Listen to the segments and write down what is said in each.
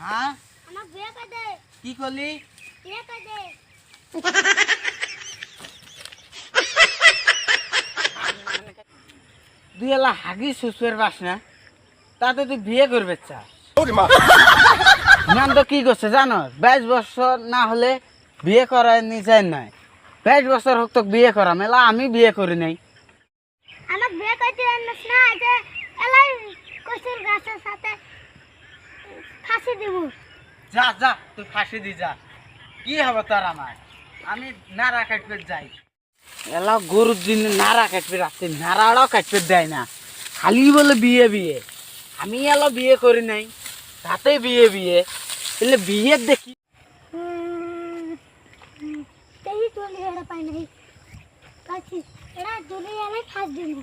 হ্যাঁ আমার বিয়ে করে দে। কি করলি? বিয়ে করে দে। তুই এলা হাগি শ্বশুরের বাস না, তাতে তুই বিয়ে করবে চাস? নাম তো কি করছে জানো? 22 বছর না হলে বিয়ে করার নিজের নয়, 22 বছর হোক তো বিয়ে করা মেলা। আমি বিয়ে করি নাই। আমার বিয়ে করতে জানিস না, যে এলাই কচুর গাছের সাথে ফাঁসি দিব। যা যা, তুই ফাঁসি দি যা। কি হবে তোর আমার? আমি নাড়া কাটতে যাই। এলা গরুর দিন নাড়া কাটবে, রাত্রে নাড়াটাও কাটতে দেয় না, খালি বলে বিয়ে বিয়ে। আমি এলা বিয়ে করি নাই, তাতে বিয়ে বিয়ে। তাহলে বিয়ের দেখি এই চলে এরা পাই নাই কাছি এরা চলে এলাই ফাঁস দিব।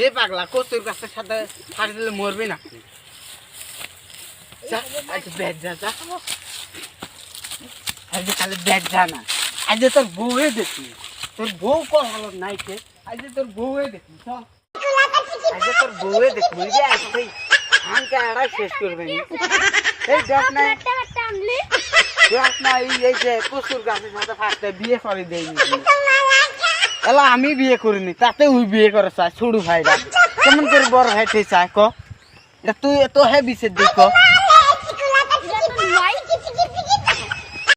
এ পাগলা, কচুর গাছের সাথে ফাঁসি দিলে মরবি না? যা, আজ বেড যা যা। আজ খালি বেড যা না, আজ তোর বউয়ে দেখি। তোর বউ কল হলো নাইতে, আজ তোর বউয়ে দেখি। চল, আজ তোর বউয়ে দেখি। বুঝলি আসতেই ধানকে আড়াই শেষ করবে। এই দেখ না, দেখ না, এই যে কচুর গাছের সাথে ফাঁসতে বিয়ে করে দেয়নি। এলা আমি বিয়ে করিনি, তাতে ওই বিয়ে করে চায়। ছোট ভাইরা কেমন করে বড় ভাইতে চায় ক? তুই তো হে বিচের দিক।